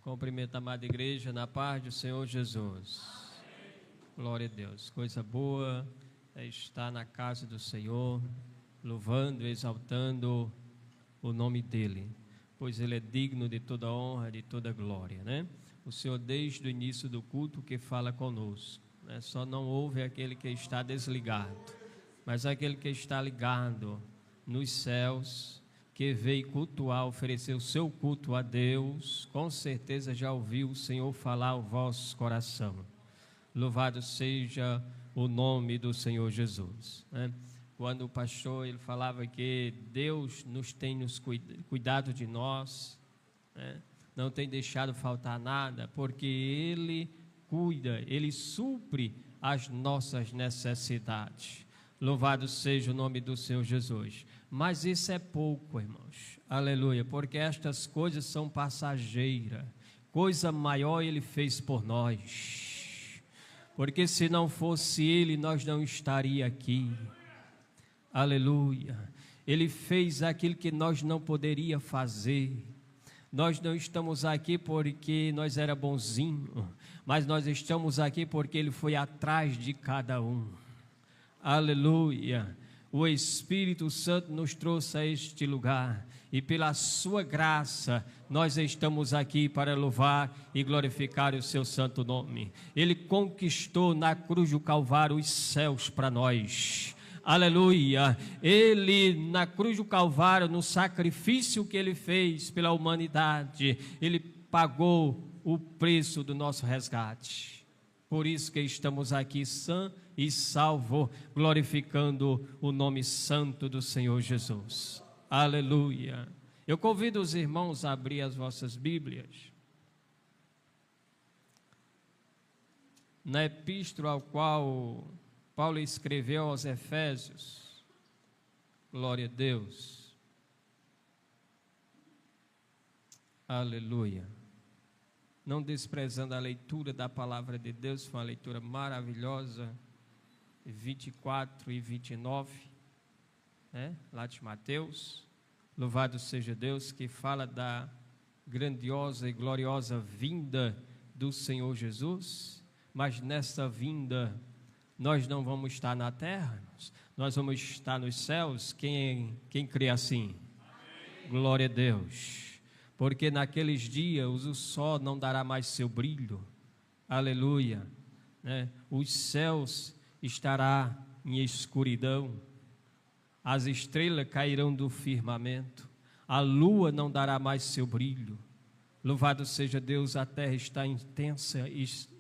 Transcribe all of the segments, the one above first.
Cumprimento a amada igreja na paz do Senhor Jesus. Glória a Deus. Coisa boa é estar na casa do Senhor, louvando e exaltando o nome dEle, pois Ele é digno de toda honra, de toda glória, né? O Senhor, desde o início do culto, que fala conosco, né? Só não ouve aquele que está desligado, mas aquele que está ligado nos céus, que veio cultuar, oferecer o seu culto a Deus, com certeza já ouviu o Senhor falar ao vosso coração. Louvado seja o nome do Senhor Jesus, né? Quando o pastor ele falava que Deus tem cuidado de nós, né? Não tem deixado faltar nada, porque Ele cuida, Ele supre as nossas necessidades. Louvado seja o nome do Senhor Jesus. Mas isso é pouco, irmãos, aleluia, porque estas coisas são passageiras. Coisa maior Ele fez por nós, porque se não fosse Ele, nós não estaríamos aqui, aleluia. Ele fez aquilo que nós não poderíamos fazer. Nós não estamos aqui porque nós era bonzinho, mas nós estamos aqui porque Ele foi atrás de cada um, aleluia. O Espírito Santo nos trouxe a este lugar e pela sua graça nós estamos aqui para louvar e glorificar o seu santo nome. Ele conquistou na cruz do Calvário os céus para nós, aleluia. Ele na cruz do Calvário, no sacrifício que Ele fez pela humanidade, Ele pagou o preço do nosso resgate. Por isso que estamos aqui sã e salvo, glorificando o nome santo do Senhor Jesus, aleluia. Eu convido os irmãos a abrir as vossas Bíblias na epístola ao qual Paulo escreveu aos Efésios. Glória a Deus, aleluia. Não desprezando a leitura da palavra de Deus, foi uma leitura maravilhosa, 24 e 29, né? Lá de Mateus. Louvado seja Deus, que fala da grandiosa e gloriosa vinda do Senhor Jesus. Mas nessa vinda nós não vamos estar na terra, nós vamos estar nos céus. Quem crê assim? Amém. Glória a Deus. Porque naqueles dias o sol não dará mais seu brilho, aleluia, né? Os céus estará em escuridão, as estrelas cairão do firmamento, a lua não dará mais seu brilho. Louvado seja Deus, a terra está em intensa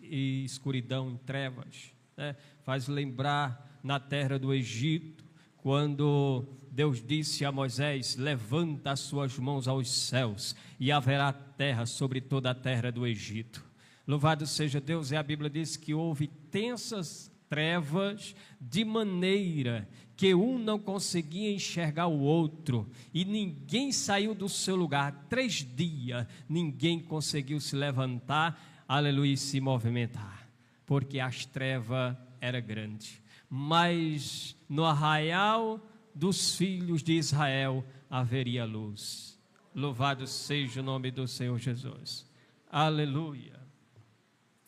escuridão, em trevas, né? Faz lembrar na terra do Egito, quando Deus disse a Moisés: levanta as suas mãos aos céus e haverá terra sobre toda a terra do Egito. Louvado seja Deus. E a Bíblia diz que houve tensas trevas, de maneira que um não conseguia enxergar o outro, e ninguém saiu do seu lugar. 3 dias ninguém conseguiu se levantar, aleluia, e se movimentar, porque as trevas eram grandes. Mas no arraial dos filhos de Israel haveria luz. Louvado seja o nome do Senhor Jesus, aleluia.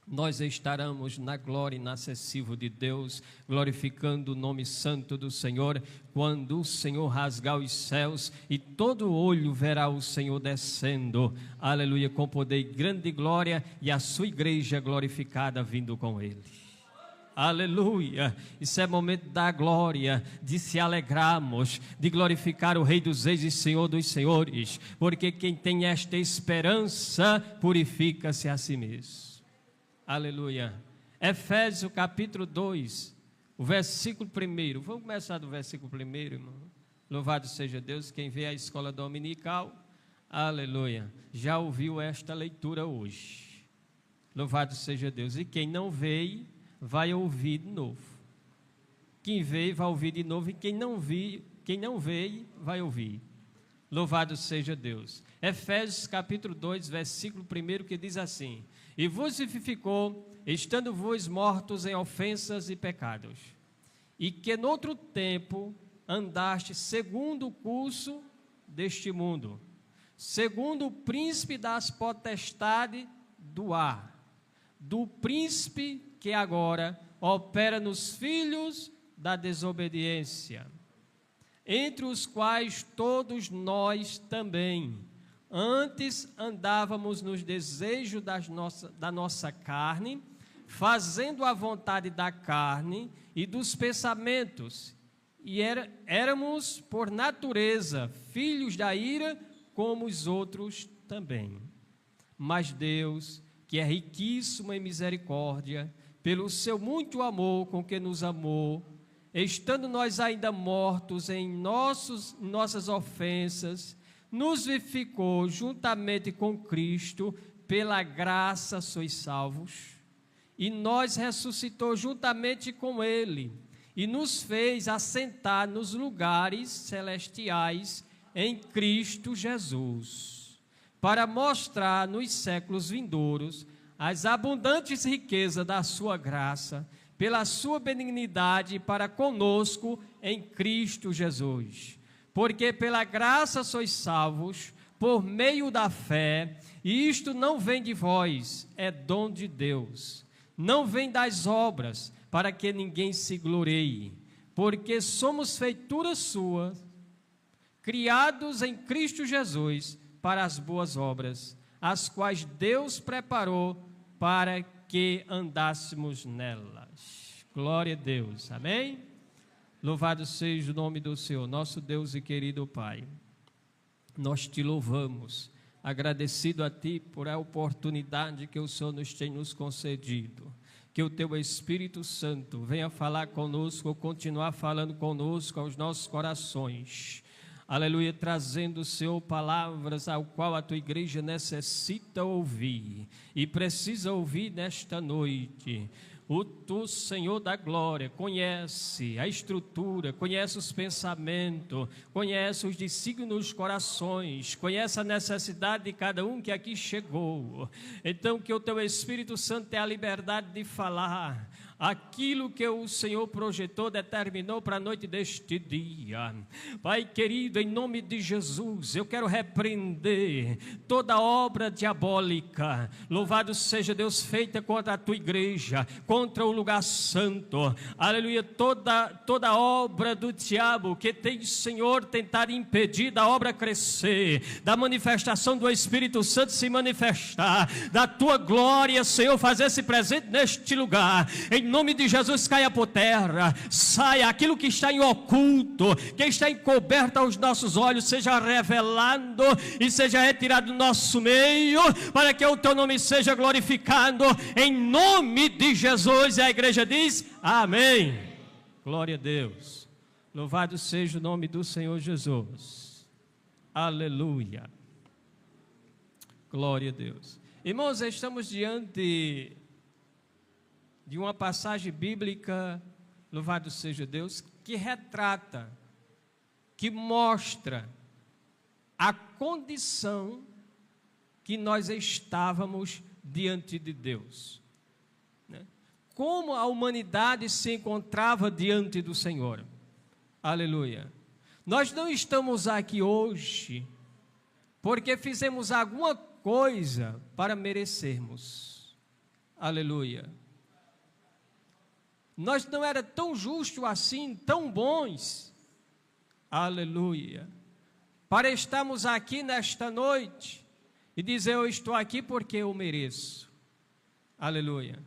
Nós estaremos na glória inacessível de Deus, glorificando o nome santo do Senhor, quando o Senhor rasgar os céus e todo olho verá o Senhor descendo, aleluia, com poder e grande glória, e a sua igreja glorificada vindo com Ele. Aleluia, isso é momento da glória, de se alegrarmos, de glorificar o Rei dos Reis e Senhor dos Senhores, porque quem tem esta esperança purifica-se a si mesmo. Aleluia. Efésios capítulo 2, o versículo 1, vamos começar do versículo 1, irmão. Louvado seja Deus. Quem vê a escola dominical, aleluia, já ouviu esta leitura hoje. Louvado seja Deus. E quem não veio, vai ouvir de novo. Quem veio vai ouvir de novo, e quem não veio vai ouvir. Louvado seja Deus. Efésios capítulo 2, versículo 1, que diz assim: e vos vivificou, estando vos mortos em ofensas e pecados, e que noutro tempo andaste segundo o curso deste mundo, segundo o príncipe das potestades do ar, do príncipe que agora opera nos filhos da desobediência, entre os quais todos nós também antes andávamos nos desejos da nossa carne, fazendo a vontade da carne e dos pensamentos, e éramos por natureza filhos da ira, como os outros também. Mas Deus, que é riquíssimo em misericórdia, pelo seu muito amor com que nos amou, estando nós ainda mortos em nossas ofensas, nos vivificou juntamente com Cristo, pela graça sois salvos, e nós ressuscitou juntamente com Ele, e nos fez assentar nos lugares celestiais em Cristo Jesus, para mostrar nos séculos vindouros as abundantes riquezas da sua graça, pela sua benignidade para conosco em Cristo Jesus. Porque pela graça sois salvos, por meio da fé, e isto não vem de vós, é dom de Deus. Não vem das obras, para que ninguém se glorie, porque somos feitura sua, criados em Cristo Jesus, para as boas obras, as quais Deus preparou para que andássemos nelas. Glória a Deus, amém? Louvado seja o nome do Senhor, nosso Deus e querido Pai. Nós te louvamos, agradecido a Ti por a oportunidade que o Senhor nos concedido. Que o Teu Espírito Santo venha falar conosco, ou continuar falando conosco aos nossos corações. Aleluia, trazendo, Senhor, palavras ao qual a Tua igreja necessita ouvir e precisa ouvir nesta noite. O Tu, Senhor da glória, conhece a estrutura, conhece os pensamentos, conhece os desígnios dos corações, conhece a necessidade de cada um que aqui chegou. Então, que o Teu Espírito Santo tenha a liberdade de falar aquilo que o Senhor projetou, determinou para a noite deste dia. Pai querido, em nome de Jesus, eu quero repreender toda obra diabólica, louvado seja Deus, feita contra a Tua igreja, contra o lugar santo, aleluia, toda obra do diabo que tem, Senhor, tentar impedir da obra crescer, da manifestação do Espírito Santo se manifestar, da Tua glória, Senhor, fazer-se presente neste lugar, em nome de Jesus, caia por terra, saia aquilo que está em oculto, que está encoberto aos nossos olhos, seja revelado e seja retirado do nosso meio, para que o Teu nome seja glorificado, em nome de Jesus. E a igreja diz, amém. Glória a Deus, louvado seja o nome do Senhor Jesus, aleluia, glória a Deus. Irmãos, estamos diante de uma passagem bíblica, louvado seja Deus, que retrata, que mostra a condição que nós estávamos diante de Deus, né? Como a humanidade se encontrava diante do Senhor, aleluia. Nós não estamos aqui hoje porque fizemos alguma coisa para merecermos, aleluia. Nós não era tão justos assim, tão bons, aleluia, para estarmos aqui nesta noite e dizer, eu estou aqui porque eu mereço, aleluia.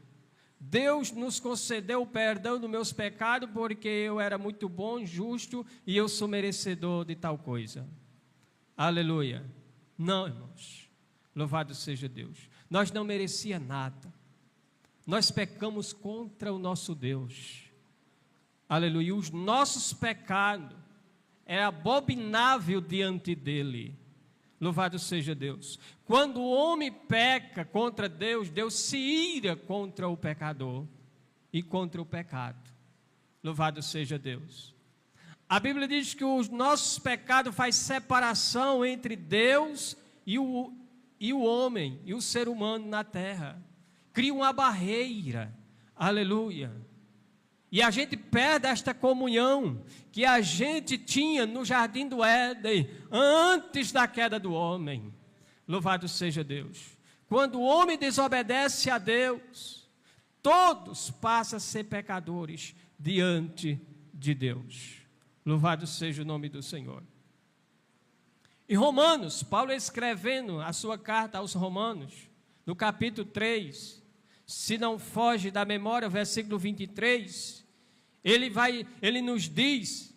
Deus nos concedeu o perdão dos meus pecados porque eu era muito bom, justo e eu sou merecedor de tal coisa, aleluia. Não, irmãos, louvado seja Deus, nós não merecia nada. Nós pecamos contra o nosso Deus, aleluia, os nossos pecados é abominável diante dEle, louvado seja Deus. Quando o homem peca contra Deus, Deus se ira contra o pecador e contra o pecado, louvado seja Deus. A Bíblia diz que os nossos pecados faz separação entre Deus e o homem, e o ser humano na terra. Cria uma barreira, aleluia. E a gente perde esta comunhão que a gente tinha no jardim do Éden, antes da queda do homem. Louvado seja Deus. Quando o homem desobedece a Deus, todos passam a ser pecadores diante de Deus. Louvado seja o nome do Senhor. Em Romanos, Paulo escrevendo a sua carta aos Romanos, no capítulo 3, se não foge da memória, o versículo 23, ele nos diz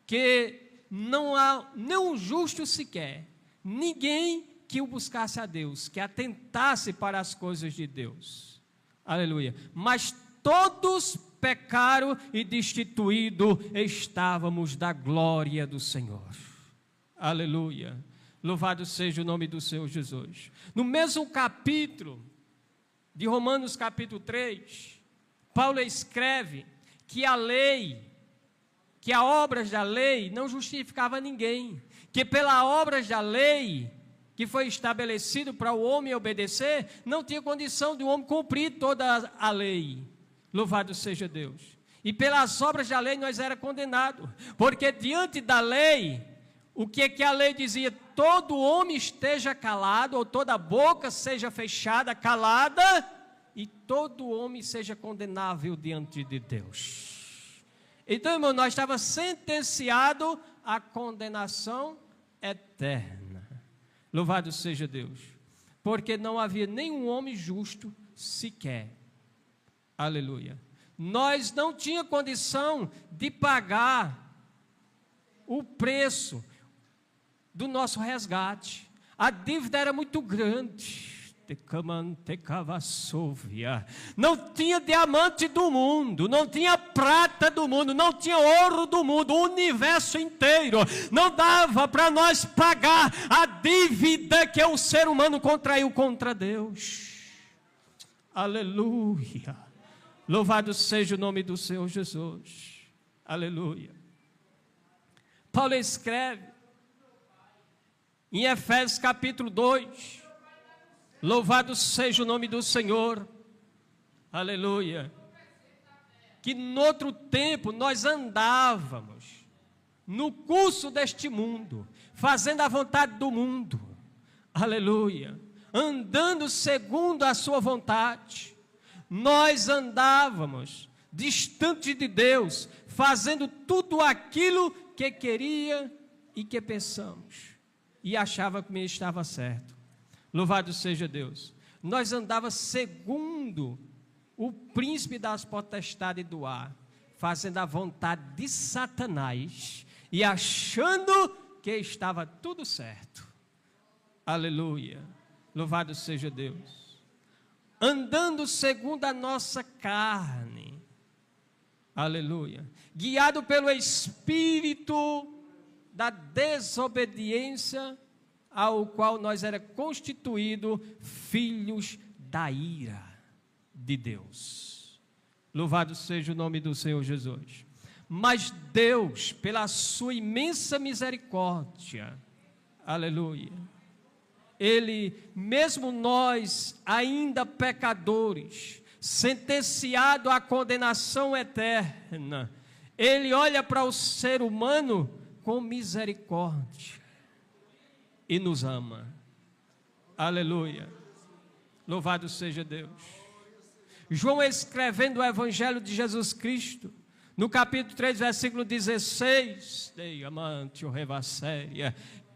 que não há nenhum justo sequer, ninguém que o buscasse a Deus, que atentasse para as coisas de Deus. Aleluia. Mas todos pecaram e destituídos estávamos da glória do Senhor. Aleluia. Louvado seja o nome do Senhor Jesus. No mesmo capítulo de Romanos capítulo 3, Paulo escreve que a lei, que as obras da lei não justificava ninguém, que pelas obras da lei que foi estabelecido para o homem obedecer, não tinha condição de o homem cumprir toda a lei. Louvado seja Deus. E pelas obras da lei nós era condenado, porque diante da lei, o que a lei dizia? Todo homem esteja calado, ou toda boca seja fechada, calada, e todo homem seja condenável diante de Deus. Então, irmão, nós estávamos sentenciados à condenação eterna. Louvado seja Deus. Porque não havia nenhum homem justo sequer. Aleluia. Nós não tínhamos condição de pagar o preço do nosso resgate. A dívida era muito grande. Não tinha diamante do mundo, não tinha prata do mundo, não tinha ouro do mundo, o universo inteiro não dava para nós pagar a dívida que o ser humano contraiu contra Deus. Aleluia. Louvado seja o nome do Senhor Jesus. Aleluia. Paulo escreve em Efésios capítulo 2, louvado seja o nome do Senhor, aleluia, que noutro tempo nós andávamos no curso deste mundo, fazendo a vontade do mundo, aleluia, andando segundo a sua vontade. Nós andávamos distante de Deus, fazendo tudo aquilo que queria e que pensamos, e achava que estava certo. Louvado seja Deus. Nós andávamos segundo o príncipe das potestades do ar, fazendo a vontade de Satanás e achando que estava tudo certo. Aleluia. Louvado seja Deus. Andando segundo a nossa carne. Aleluia. Guiado pelo espírito da desobediência, ao qual nós era constituído filhos da ira de Deus. Louvado seja o nome do Senhor Jesus. Mas Deus, pela sua imensa misericórdia, aleluia, Ele, mesmo nós ainda pecadores, sentenciado à condenação eterna, Ele olha para o ser humano com misericórdia e nos ama. Aleluia. Louvado seja Deus. João, escrevendo o Evangelho de Jesus Cristo, no capítulo 3, versículo 16,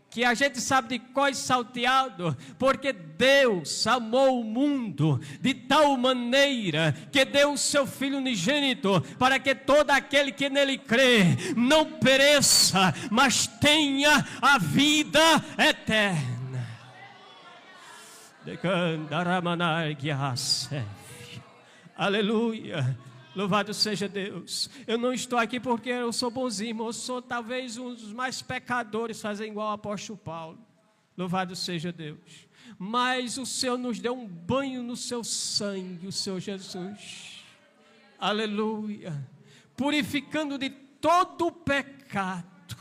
que a gente sabe de cor e salteado, porque Deus amou o mundo de tal maneira que deu o seu Filho unigênito, para que todo aquele que nele crê não pereça, mas tenha a vida eterna. Aleluia. Louvado seja Deus. Eu não estou aqui porque eu sou bonzinho, eu sou talvez um dos mais pecadores, fazendo igual o apóstolo Paulo. Louvado seja Deus. Mas o Senhor nos deu um banho no seu sangue, o Senhor Jesus. Aleluia. Purificando de todo o pecado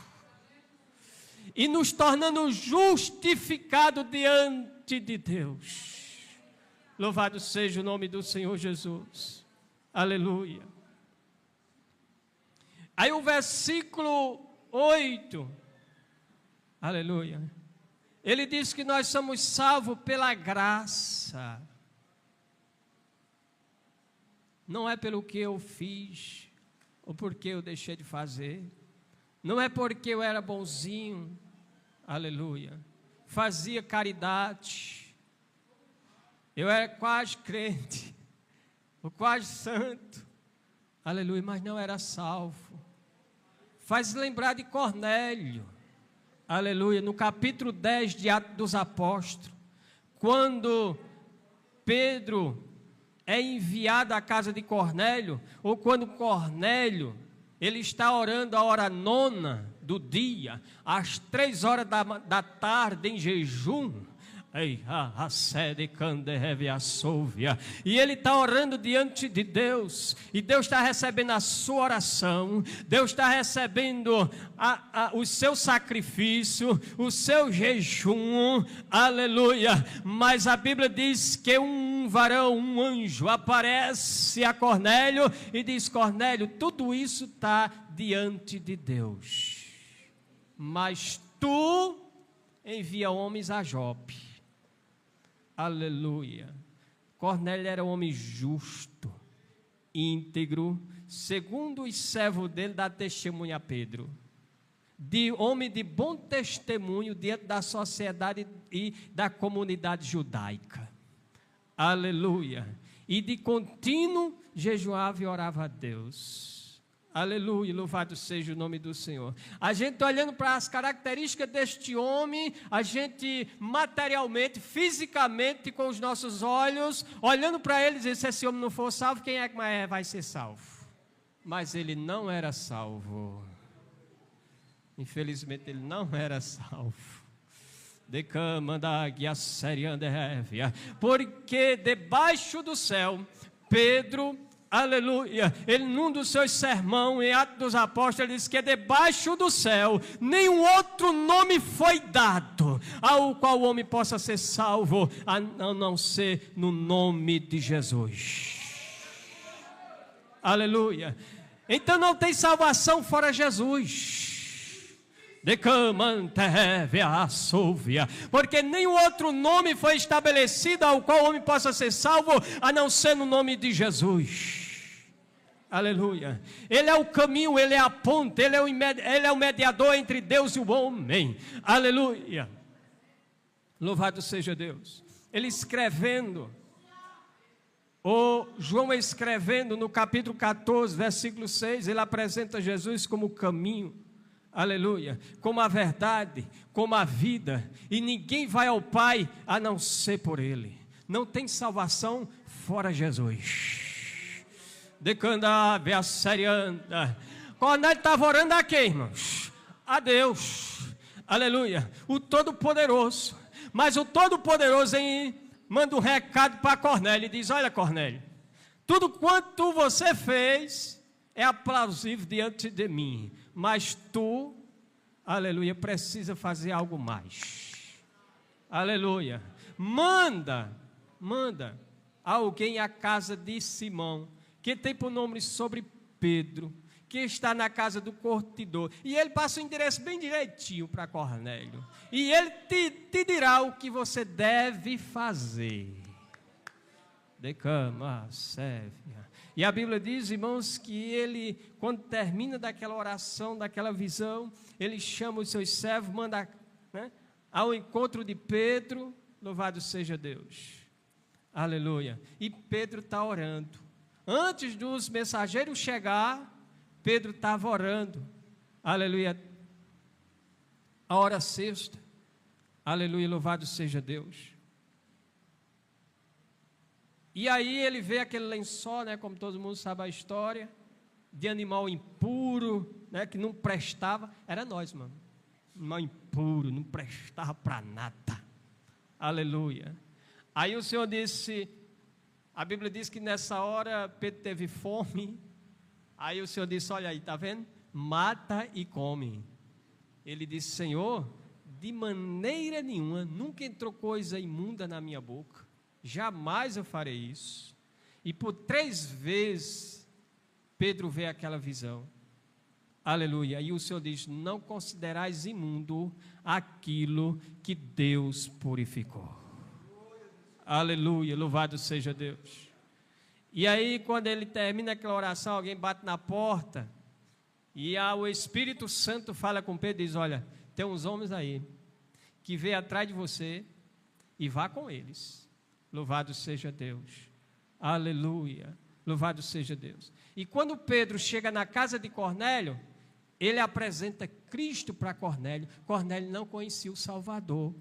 e nos tornando justificados diante de Deus. Louvado seja o nome do Senhor Jesus. Aleluia. Aí o versículo 8, aleluia, ele diz que nós somos salvos pela graça. Não é pelo que eu fiz, ou porque eu deixei de fazer. Não é porque eu era bonzinho, aleluia, fazia caridade, eu era quase crente, ou quase santo, aleluia, mas não era salvo. Faz lembrar de Cornélio, aleluia, no capítulo 10 de Atos dos Apóstolos, quando Pedro é enviado à casa de Cornélio, ou quando Cornélio, ele está orando a hora nona do dia, às 3 horas da tarde, em jejum, e ele está orando diante de Deus, e Deus está recebendo a sua oração, Deus está recebendo o seu sacrifício, o seu jejum, aleluia. Mas a Bíblia diz que um varão, um anjo, aparece a Cornélio e diz: Cornélio, tudo isso está diante de Deus, mas tu envia homens a Jope. Aleluia. Cornélio era um homem justo, íntegro, segundo os servos dele, dá testemunho a Pedro, de homem de bom testemunho diante da sociedade e da comunidade judaica. Aleluia. E de contínuo jejuava e orava a Deus. Aleluia, louvado seja o nome do Senhor. A gente olhando para as características deste homem, a gente materialmente, fisicamente, com os nossos olhos, olhando para ele e dizendo: se esse homem não for salvo, quem é que vai ser salvo? Mas ele não era salvo. Infelizmente ele não era salvo. Porque debaixo do céu, Pedro, aleluia, ele num dos seus sermões, em Atos dos Apóstolos, ele diz que debaixo do céu, nenhum outro nome foi dado, ao qual o homem possa ser salvo, a não ser no nome de Jesus. Aleluia. Então não tem salvação fora Jesus. Porque nenhum outro nome foi estabelecido ao qual o homem possa ser salvo, a não ser no nome de Jesus. Aleluia. Ele é o caminho, ele é a ponte, ele é o mediador entre Deus e o homem. Aleluia. Louvado seja Deus. Ele escrevendo, João escrevendo no capítulo 14, versículo 6, ele apresenta Jesus como o caminho, aleluia, como a verdade, como a vida, e ninguém vai ao Pai a não ser por Ele. Não tem salvação fora Jesus. Cornélio estava orando a quem, irmãos? A Deus, aleluia, o Todo-Poderoso. Mas o Todo-Poderoso manda um recado para Cornélio e diz: olha, Cornélio, tudo quanto você fez é aplausível diante de mim, mas tu, aleluia, precisa fazer algo mais. Aleluia. Manda alguém à casa de Simão, que tem por nome sobre Pedro, que está na casa do curtidor. E ele passa o endereço bem direitinho para Cornélio. E ele te dirá o que você deve fazer. Decama, Sévia. E a Bíblia diz, irmãos, que ele, quando termina daquela oração, daquela visão, ele chama os seus servos, manda, né, ao encontro de Pedro. Louvado seja Deus. Aleluia. E Pedro está orando. Antes dos mensageiros chegar, Pedro estava orando. Aleluia. A hora sexta. Aleluia, louvado seja Deus. E aí ele vê aquele lençol, né, como todo mundo sabe a história, de animal impuro, né, que não prestava. Era nós, mano. Animal impuro, não prestava para nada. Aleluia. Aí o Senhor disse, a Bíblia diz que nessa hora Pedro teve fome. Aí o Senhor disse: olha aí, está vendo? Mata e come. Ele disse: Senhor, de maneira nenhuma, nunca entrou coisa imunda na minha boca. Jamais eu farei isso. E por 3 vezes Pedro vê aquela visão. Aleluia. E o Senhor diz: não considerais imundo aquilo que Deus purificou. Aleluia, louvado seja Deus. E aí, quando ele termina aquela oração, alguém bate na porta, e o Espírito Santo fala com Pedro e diz: olha, tem uns homens aí, que vêm atrás de você, e vá com eles. Louvado seja Deus. Aleluia, louvado seja Deus. E quando Pedro chega na casa de Cornélio, ele apresenta Cristo para Cornélio. Cornélio não conhecia o Salvador,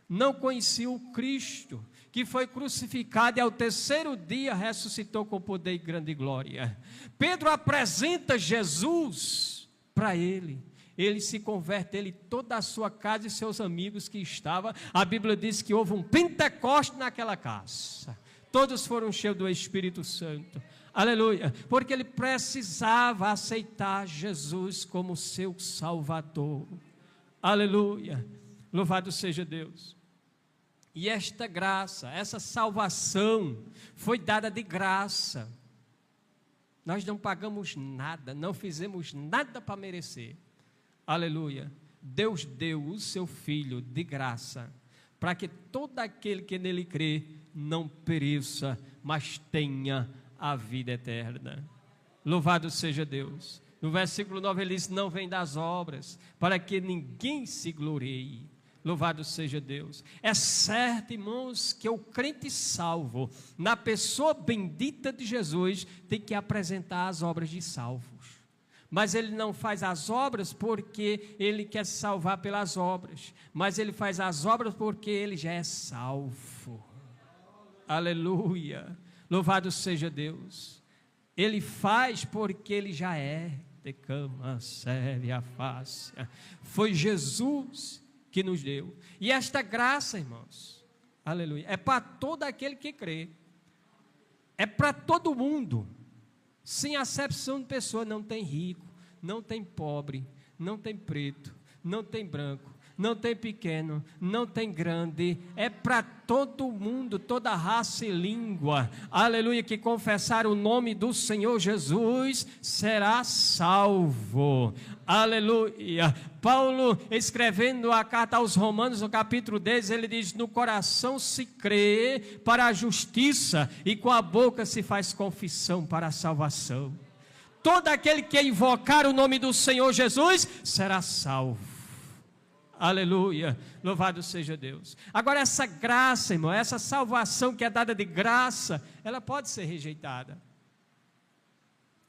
não conhecia o Cristo, que foi crucificado e ao terceiro dia ressuscitou com poder e grande glória. Pedro apresenta Jesus para ele. Ele se converte, ele, toda a sua casa e seus amigos que estavam. A Bíblia diz que houve um Pentecoste naquela casa. Todos foram cheios do Espírito Santo. Aleluia, porque ele precisava aceitar Jesus como seu Salvador. Aleluia, louvado seja Deus. E esta graça, essa salvação foi dada de graça. Nós não pagamos nada, não fizemos nada para merecer. Aleluia, Deus deu o seu Filho de graça, para que todo aquele que nele crê não pereça, mas tenha a vida eterna. Louvado seja Deus. No versículo 9 ele diz: não vem das obras, para que ninguém se glorie. Louvado seja Deus. É certo, irmãos, que o crente salvo, na pessoa bendita de Jesus, tem que apresentar as obras de salvos. Mas ele não faz as obras porque ele quer se salvar pelas obras, mas ele faz as obras porque ele já é salvo. Aleluia. Louvado seja Deus. Ele faz porque ele já é. De cama, serve a face. Foi Jesus que nos deu. E esta graça, irmãos, aleluia, é para todo aquele que crê. É para todo mundo, sem acepção de pessoa. Não tem rico, não tem pobre, não tem preto, não tem branco, não tem pequeno, não tem grande, é para todo mundo, toda raça e língua, aleluia, que confessar o nome do Senhor Jesus será salvo, aleluia. Paulo, escrevendo a carta aos Romanos, no capítulo 10, ele diz: no coração se crê para a justiça, e com a boca se faz confissão para a salvação. Todo aquele que invocar o nome do Senhor Jesus será salvo. Aleluia, louvado seja Deus. Agora essa graça, irmão, essa salvação que é dada de graça, ela pode ser rejeitada.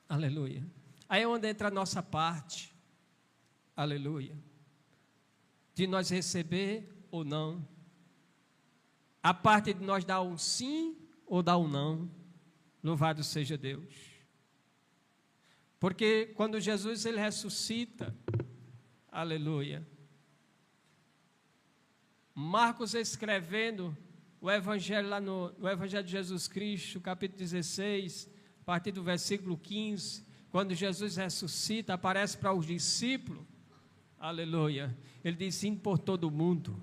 Aleluia. Aí é onde entra a nossa parte. Aleluia. De nós receber ou não. A parte de nós dar um sim ou dar um não. Louvado seja Deus. Porque quando Jesus ele ressuscita, aleluia, Marcos escrevendo o Evangelho lá no Evangelho de Jesus Cristo, capítulo 16, a partir do versículo 15, quando Jesus ressuscita, aparece para os discípulos, aleluia, ele diz: indo por todo o mundo,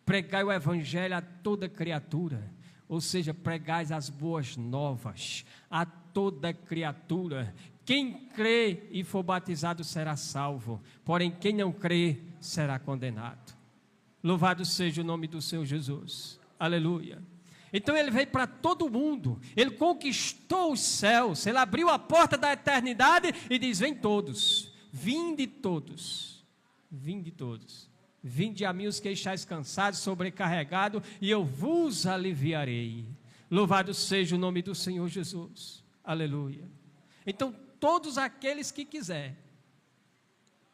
pregai o Evangelho a toda criatura, ou seja, pregais as boas novas a toda criatura. Quem crê e for batizado será salvo, porém quem não crê será condenado. Louvado seja o nome do Senhor Jesus, aleluia. Então ele veio para todo mundo, ele conquistou os céus, ele abriu a porta da eternidade e diz: vem todos, vinde todos, vinde todos, vinde a mim os que estáis cansados, sobrecarregados, e eu vos aliviarei. Louvado seja o nome do Senhor Jesus, aleluia. Então todos aqueles que quiser,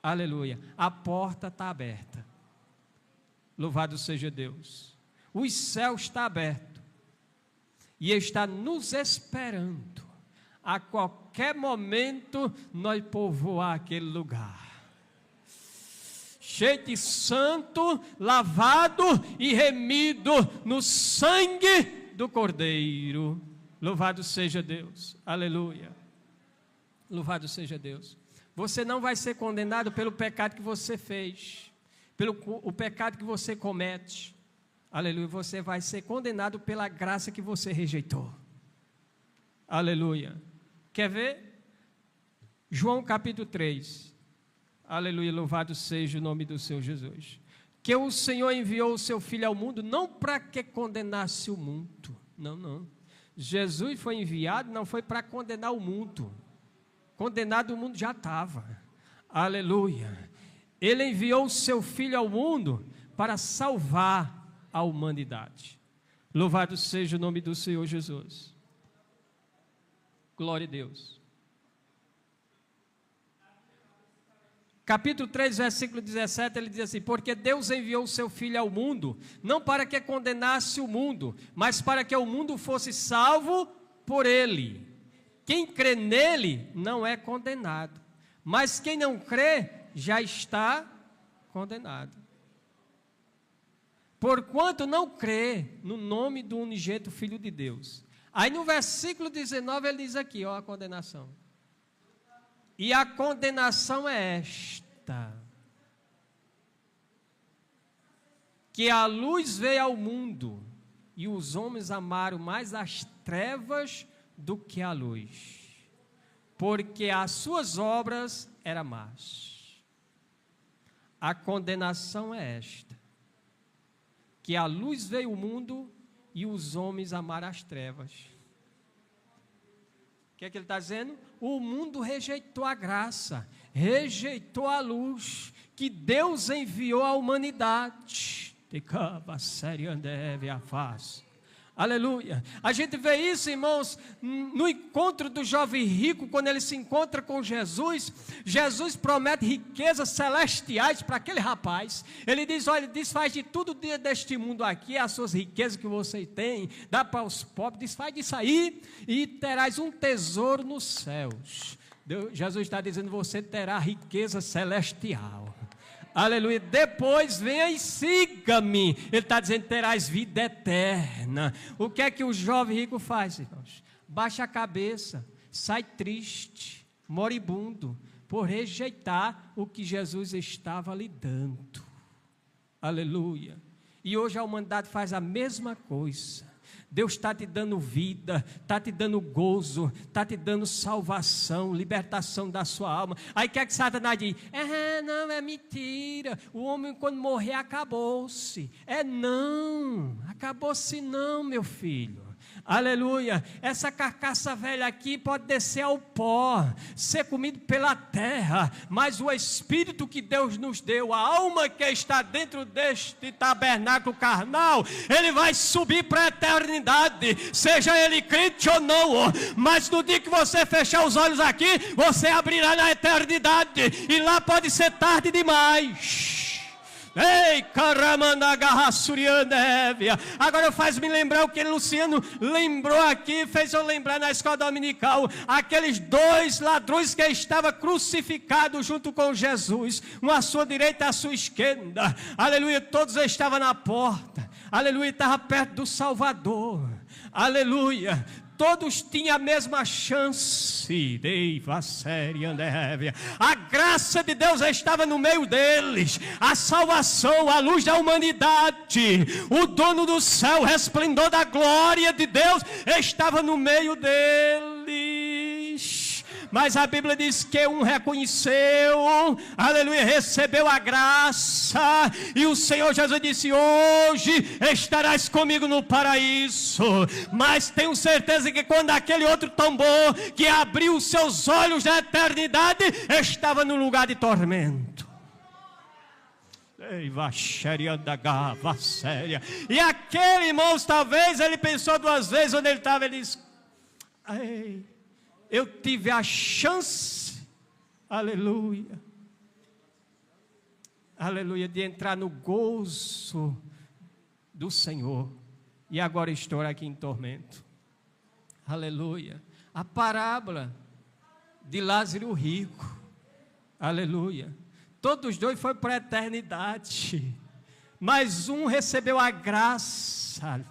aleluia, a porta está aberta. Louvado seja Deus. O céu está aberto e está nos esperando. A qualquer momento nós povoar aquele lugar, cheio de santo, lavado e remido no sangue do Cordeiro. Louvado seja Deus, aleluia. Louvado seja Deus. Você não vai ser condenado pelo pecado que você fez, pelo o pecado que você comete, aleluia. Você vai ser condenado pela graça que você rejeitou, aleluia. Quer ver? João capítulo 3. Aleluia, louvado seja o nome do Senhor Jesus. Que o Senhor enviou o seu Filho ao mundo, não para que condenasse o mundo. Não, não. Jesus foi enviado, não foi para condenar o mundo. Condenado o mundo já estava. Aleluia. Ele enviou o seu Filho ao mundo para salvar a humanidade. Louvado seja o nome do Senhor Jesus. Glória a Deus. Capítulo 3, versículo 17, ele diz assim: porque Deus enviou o seu Filho ao mundo, não para que condenasse o mundo, mas para que o mundo fosse salvo por ele. Quem crê nele não é condenado, mas quem não crê já está condenado. Porquanto não crê no nome do unigênito Filho de Deus. Aí no versículo 19 ele diz aqui, ó, a condenação. E a condenação é esta: que a luz veio ao mundo, e os homens amaram mais as trevas do que a luz, porque as suas obras eram más. A condenação é esta: que a luz veio ao mundo, e os homens amaram as trevas. O que é que ele está dizendo? O mundo rejeitou a graça, rejeitou a luz que Deus enviou à humanidade. Aleluia. A gente vê isso, irmãos, no encontro do jovem rico, quando ele se encontra com Jesus. Jesus promete riquezas celestiais para aquele rapaz. Ele diz: olha, desfaz de tudo deste mundo aqui, as suas riquezas que você tem, dá para os pobres, desfaz disso aí e terás um tesouro nos céus. Jesus está dizendo: você terá riqueza celestial. Aleluia. Depois venha e siga-me. Ele está dizendo: terás vida eterna. O que é que o jovem rico faz, irmãos? Baixa a cabeça, sai triste, moribundo, por rejeitar o que Jesus estava lhe dando. Aleluia. E hoje a humanidade faz a mesma coisa. Deus está te dando vida, está te dando gozo, está te dando salvação, libertação da sua alma. Aí quer que Satanás diga: não, é mentira, o homem quando morrer acabou-se. Não, acabou-se não, meu filho. Aleluia. Essa carcaça velha aqui pode descer ao pó, ser comido pela terra, mas o Espírito que Deus nos deu, a alma que está dentro deste tabernáculo carnal, ele vai subir para a eternidade, seja ele crente ou não. Mas no dia que você fechar os olhos aqui, você abrirá na eternidade, e lá pode ser tarde demais. Ei, caramandagarrassuriandévia. Agora faz-me lembrar o que Luciano lembrou aqui, fez eu lembrar na escola dominical, aqueles dois ladrões que estavam crucificados junto com Jesus, um à sua direita e à sua esquerda. Aleluia, todos estavam na porta. Aleluia, estava perto do Salvador. Aleluia. Todos tinham a mesma chance. A graça de Deus estava no meio deles. A salvação, a luz da humanidade, o dono do céu, o resplendor da glória de Deus estava no meio deles. Mas a Bíblia diz que um reconheceu, aleluia, recebeu a graça, e o Senhor Jesus disse: hoje estarás comigo no paraíso. Mas tenho certeza que quando aquele outro tombou, que abriu os seus olhos da eternidade, estava no lugar de tormento. E aquele, irmãos, talvez ele pensou duas vezes onde ele estava. Ele disse: eu tive a chance, aleluia, aleluia, de entrar no gozo do Senhor, e agora estou aqui em tormento. Aleluia. A parábola de Lázaro rico, aleluia, todos os dois foram para a eternidade, mas um recebeu a graça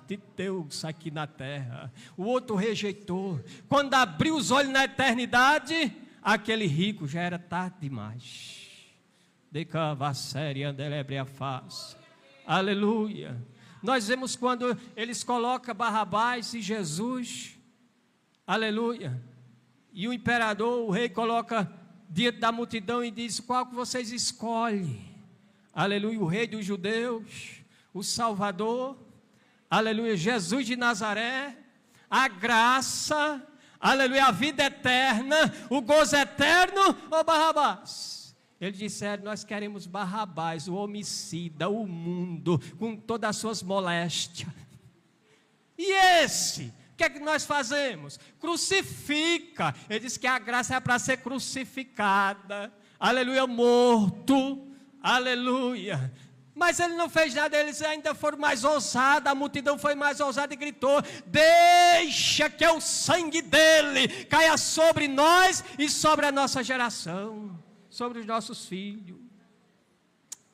de Deus aqui na terra, o outro rejeitou. Quando abriu os olhos na eternidade, aquele rico já era tarde demais. Aleluia. Nós vemos quando eles colocam Barrabás e Jesus, aleluia, e o imperador, o rei, coloca diante da multidão e disse: qual que vocês escolhem? Aleluia, o rei dos judeus, o Salvador, aleluia, Jesus de Nazaré, a graça, aleluia, a vida eterna, o gozo eterno ou Barrabás? Eles disseram: nós queremos Barrabás, o homicida, o mundo, com todas as suas moléstias. E esse, o que é que nós fazemos? Crucifica. Ele disse que a graça é para ser crucificada, aleluia, morto, aleluia. Mas ele não fez nada, eles ainda foram mais ousados, a multidão foi mais ousada e gritou: deixa que o sangue dele caia sobre nós e sobre a nossa geração, sobre os nossos filhos.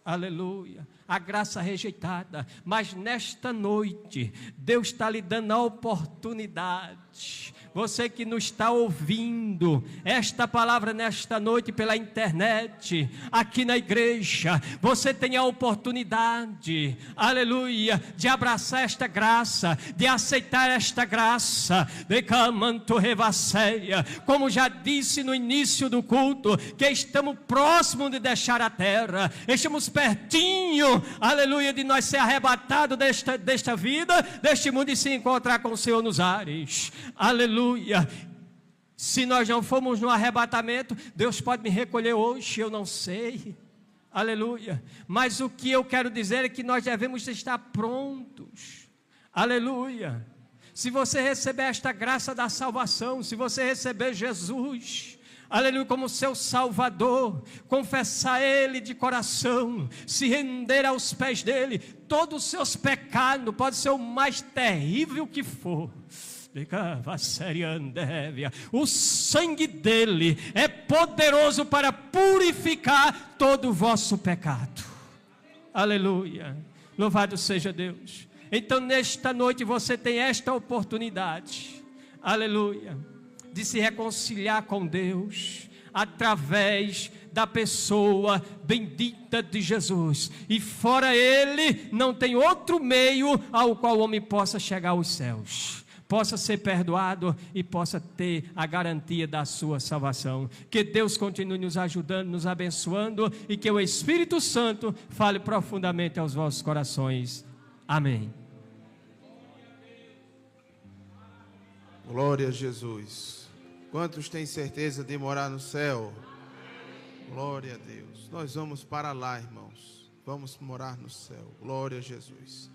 Aleluia, a graça rejeitada, mas nesta noite, Deus está lhe dando a oportunidade. Você que nos está ouvindo esta palavra nesta noite pela internet, aqui na igreja, você tem a oportunidade, aleluia, de abraçar esta graça, de aceitar esta graça, de camanto revasseia, como já disse no início do culto, que estamos próximos de deixar a terra, estamos pertinho, aleluia, de nós ser arrebatados desta vida, deste mundo e se encontrar com o Senhor nos ares, aleluia. Se nós não formos no arrebatamento, Deus pode me recolher hoje, eu não sei, aleluia, mas o que eu quero dizer é que nós devemos estar prontos, aleluia. Se você receber esta graça da salvação, se você receber Jesus, aleluia, como seu Salvador, confessar Ele de coração, se render aos pés dEle, todos os seus pecados, pode ser o mais terrível que for, o sangue dele é poderoso para purificar todo o vosso pecado, aleluia, louvado seja Deus. Então nesta noite você tem esta oportunidade, aleluia, de se reconciliar com Deus, através da pessoa bendita de Jesus, e fora Ele, não tem outro meio ao qual o homem possa chegar aos céus, possa ser perdoado e possa ter a garantia da sua salvação. Que Deus continue nos ajudando, nos abençoando, e que o Espírito Santo fale profundamente aos vossos corações. Amém. Glória a Jesus. Quantos têm certeza de morar no céu? Glória a Deus. Nós vamos para lá, irmãos. Vamos morar no céu. Glória a Jesus.